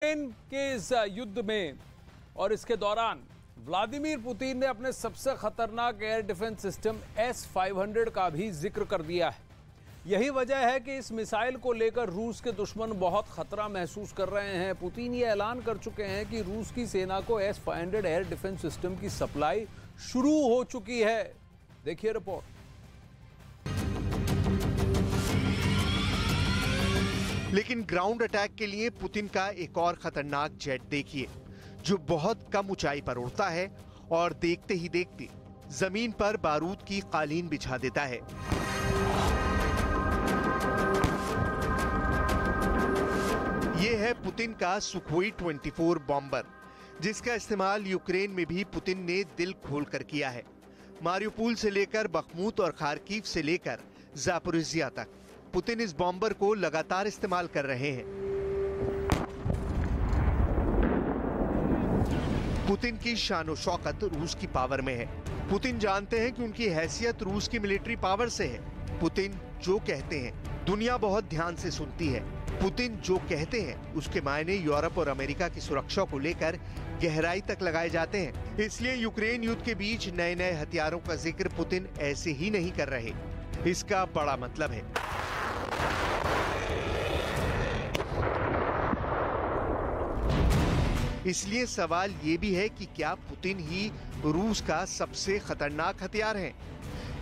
Ukraine के इस युद्ध में और इसके दौरान व्लादिमीर पुतिन ने अपने सबसे खतरनाक एयर डिफेंस सिस्टम S-500 का भी जिक्र कर दिया है। यही वजह है कि इस मिसाइल को लेकर रूस के दुश्मन बहुत खतरा महसूस कर रहे हैं। पुतिन ये ऐलान कर चुके हैं कि रूस की सेना को S-500 एयर डिफेंस सिस्टम की सप्लाई शुरू हो चुकी है। देखिए रिपोर्ट। लेकिन ग्राउंड अटैक के लिए पुतिन का एक और खतरनाक जेट देखिए, जो बहुत कम ऊंचाई पर उड़ता है और देखते ही देखते जमीन पर बारूद की कालीन बिछा देता है। यह है पुतिन का सुखोई 24 बॉम्बर, जिसका इस्तेमाल यूक्रेन में भी पुतिन ने दिल खोलकर किया है। मारियुपोल से लेकर बखमूत और खार्किव से लेकर जापोरिजिया तक पुतिन इस बॉम्बर को लगातार इस्तेमाल कर रहे हैं। पुतिन की शान और शौकत रूस की पावर में है। पुतिन जानते हैं कि उनकी हैसियत रूस की मिलिट्री पावर से है। पुतिन जो कहते हैं दुनिया बहुत ध्यान से सुनती है। पुतिन जो कहते हैं उसके मायने यूरोप और अमेरिका की सुरक्षा को लेकर गहराई तक लगाए जाते हैं। इसलिए यूक्रेन युद्ध के बीच नए नए हथियारों का जिक्र पुतिन ऐसे ही नहीं कर रहे। इसका बड़ा मतलब है। इसलिए सवाल ये भी है कि क्या पुतिन ही रूस का सबसे खतरनाक हथियार है?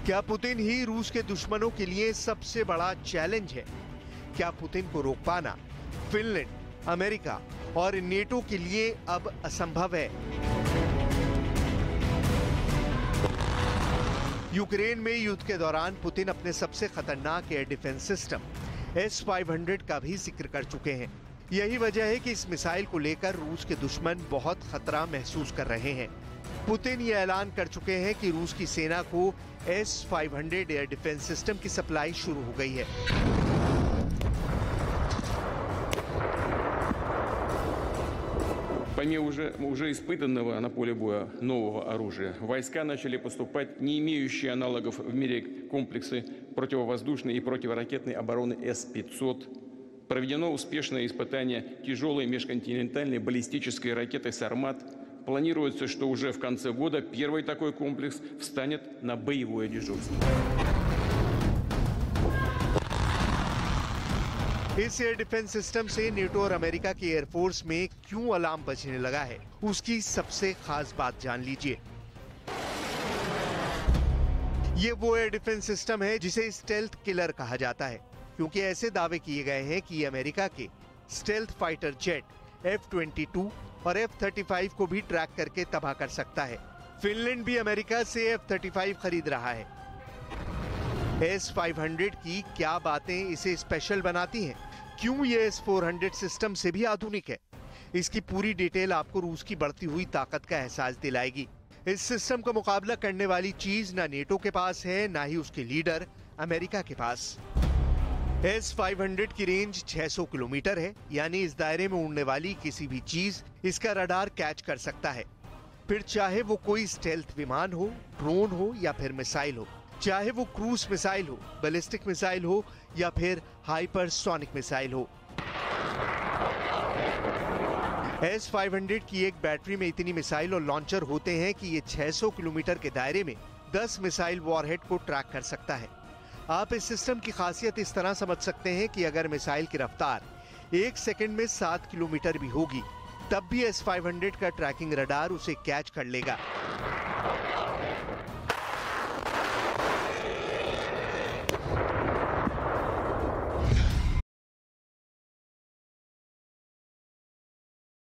क्या पुतिन ही रूस के दुश्मनों के लिए सबसे बड़ा चैलेंज है? क्या पुतिन को रोक पाना फिनलैंड, अमेरिका और नेटो के लिए अब असंभव है? यूक्रेन में युद्ध के दौरान पुतिन अपने सबसे खतरनाक एयर डिफेंस सिस्टम S-500 का भी जिक्र कर चुके हैं। यही वजह है कि इस मिसाइल को लेकर रूस के दुश्मन बहुत खतरा महसूस कर रहे हैं। पुतिन ये ऐलान कर चुके हैं कि रूस की सेना को S-500 एयर डिफेंस सिस्टम की सप्लाई शुरू हो गई है। По мере уже испытанного на поле боя нового оружия, войска начали поступать не имеющие аналогов в мире комплексы противовоздушной и противоракетной обороны С-500. Проведено успешное испытание тяжелой межконтинентальной баллистической ракеты «Сармат». Планируется, что уже в конце года первый такой комплекс встанет на боевое дежурство. इस एयर डिफेंस सिस्टम से नेटो और अमेरिका की एयरफोर्स में क्यों अलार्म बजने लगा है, उसकी सबसे खास बात जान लीजिए। ये वो एयर डिफेंस सिस्टम है जिसे स्टेल्थ किलर कहा जाता है, क्योंकि ऐसे दावे किए गए हैं कि अमेरिका के स्टेल्थ फाइटर जेट F-22 और F-35 को भी ट्रैक करके तबाह कर सकता है। फिनलैंड भी अमेरिका से F-35 खरीद रहा है। S-500 की क्या बातें इसे स्पेशल बनाती हैं? क्यों ये S-400 सिस्टम से भी आधुनिक है? इसकी पूरी डिटेल आपको रूस की बढ़ती हुई ताकत का एहसास दिलाएगी। इस सिस्टम का मुकाबला करने वाली चीज ना नेटो के पास है, ना ही उसके लीडर अमेरिका के पास। S-500 की रेंज 600 किलोमीटर है, यानी इस दायरे में उड़ने वाली किसी भी चीज इसका रडार कैच कर सकता है। फिर चाहे वो कोई स्टेल्थ विमान हो, ड्रोन हो या फिर मिसाइल हो, चाहे वो क्रूज मिसाइल हो, बैलिस्टिक मिसाइल हो या फिर हाइपरसोनिक मिसाइल हो। S-500 की एक बैटरी में इतनी मिसाइल और लॉन्चर होते हैं कि ये 600 किलोमीटर के दायरे में 10 मिसाइल वॉरहेड को ट्रैक कर सकता है। आप इस सिस्टम की खासियत इस तरह समझ सकते हैं कि अगर मिसाइल की रफ्तार 1 सेकंड में 7 किलोमीटर भी होगी, तब भी S-500 का ट्रैकिंग रडार उसे कैच कर लेगा।